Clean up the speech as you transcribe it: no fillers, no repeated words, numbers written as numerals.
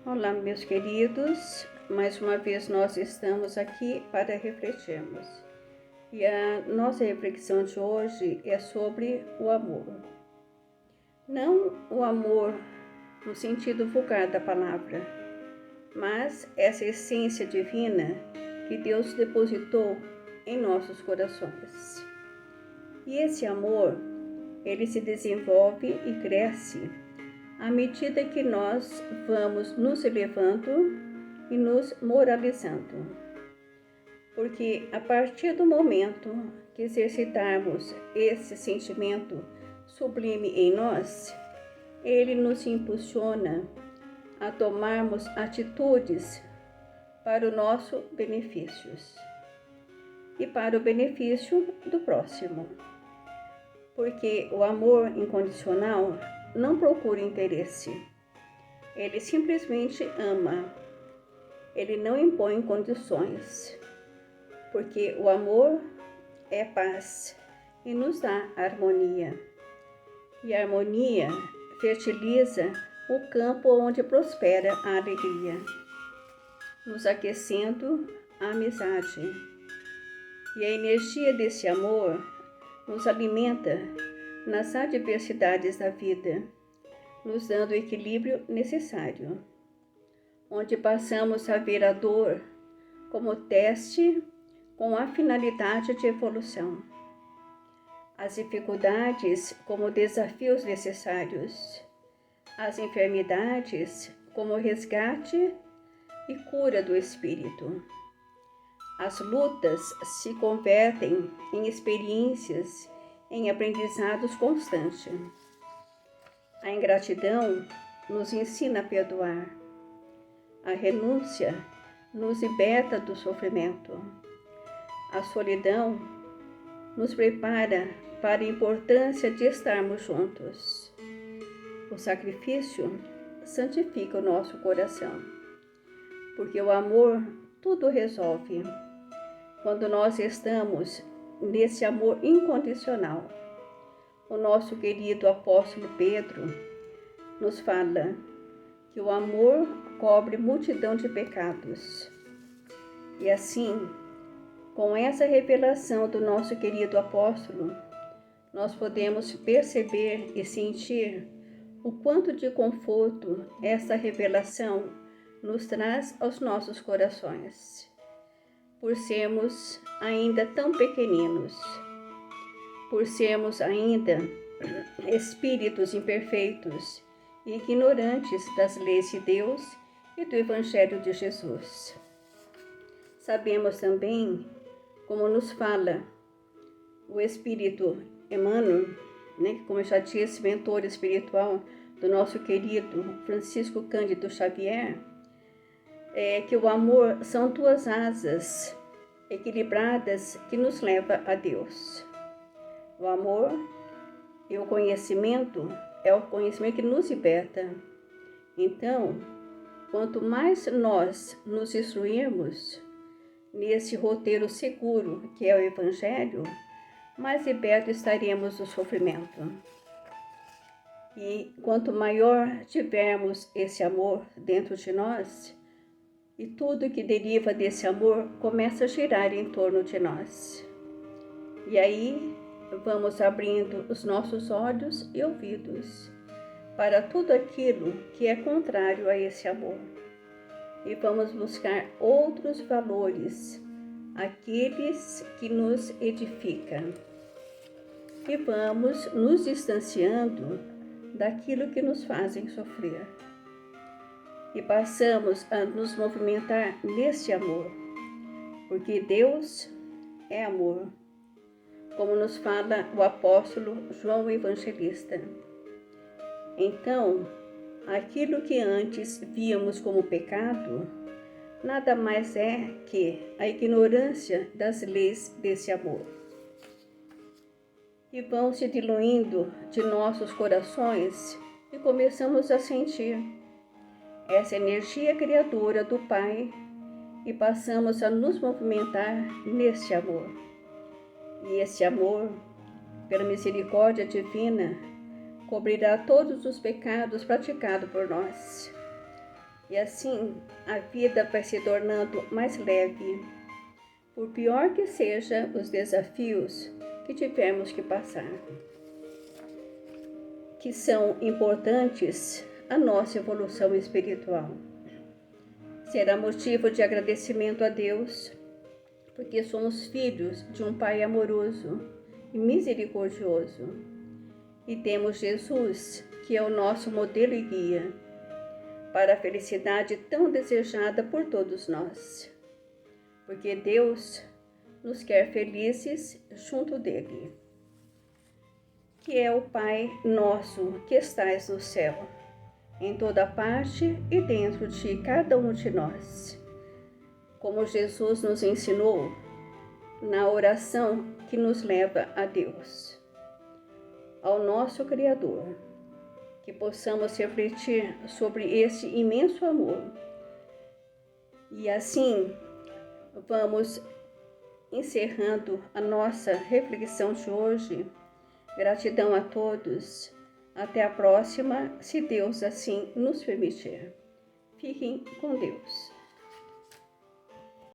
Olá, meus queridos. Mais uma vez nós estamos aqui para refletirmos. E a nossa reflexão de hoje é sobre o amor. Não o amor no sentido vulgar da palavra, mas essa essência divina que Deus depositou em nossos corações. E esse amor, ele se desenvolve e cresce à medida que nós vamos nos elevando e nos moralizando. Porque a partir do momento que exercitarmos esse sentimento sublime em nós, ele nos impulsiona a tomarmos atitudes para o nosso benefício e para o benefício do próximo. Porque o amor incondicional não procura interesse, ele simplesmente ama, ele não impõe condições, porque o amor é paz e nos dá harmonia, e a harmonia fertiliza o campo onde prospera a alegria, nos aquecendo a amizade, e a energia desse amor nos alimenta nas adversidades da vida, nos dando o equilíbrio necessário, onde passamos a ver a dor como teste com a finalidade de evolução, as dificuldades como desafios necessários, as enfermidades como resgate e cura do espírito. As lutas se convertem em experiências, em aprendizados constantes. A ingratidão nos ensina a perdoar. A renúncia nos liberta do sofrimento. A solidão nos prepara para a importância de estarmos juntos. O sacrifício santifica o nosso coração, porque o amor tudo resolve. Quando nós estamos nesse amor incondicional, o nosso querido apóstolo Pedro nos fala que o amor cobre multidão de pecados. E assim, com essa revelação do nosso querido apóstolo, nós podemos perceber e sentir o quanto de conforto essa revelação nos traz aos nossos corações, por sermos ainda tão pequeninos, por sermos ainda espíritos imperfeitos e ignorantes das leis de Deus e do Evangelho de Jesus. Sabemos também, como nos fala o Espírito Emmanuel, como eu já disse, mentor espiritual do nosso querido Francisco Cândido Xavier, que o amor são duas asas equilibradas que nos leva a Deus. O amor e o conhecimento é o conhecimento que nos liberta. Então, quanto mais nós nos instruirmos nesse roteiro seguro que é o Evangelho, mais libertos estaremos do sofrimento. E quanto maior tivermos esse amor dentro de nós, e tudo que deriva desse amor começa a girar em torno de nós. E aí vamos abrindo os nossos olhos e ouvidos para tudo aquilo que é contrário a esse amor. E vamos buscar outros valores, aqueles que nos edificam. E vamos nos distanciando daquilo que nos fazem sofrer. E passamos a nos movimentar nesse amor, porque Deus é amor, como nos fala o apóstolo João Evangelista. Então, aquilo que antes víamos como pecado, nada mais é que a ignorância das leis desse amor. E vão se diluindo de nossos corações e começamos a sentir essa energia criadora do Pai e passamos a nos movimentar nesse amor. E esse amor, pela misericórdia divina, cobrirá todos os pecados praticados por nós. E assim a vida vai se tornando mais leve, por pior que sejam os desafios que tivermos que passar, que são importantes à nossa evolução espiritual. Será motivo de agradecimento a Deus, porque somos filhos de um Pai amoroso e misericordioso. E temos Jesus, que é o nosso modelo e guia, para a felicidade tão desejada por todos nós. Porque Deus nos quer felizes junto dele, que é o Pai nosso que estais no céu, em toda parte e dentro de cada um de nós. Como Jesus nos ensinou na oração que nos leva a Deus, ao nosso Criador, que possamos refletir sobre esse imenso amor. E assim, vamos encerrando a nossa reflexão de hoje. Gratidão a todos. Até a próxima, se Deus assim nos permitir. Fiquem com Deus.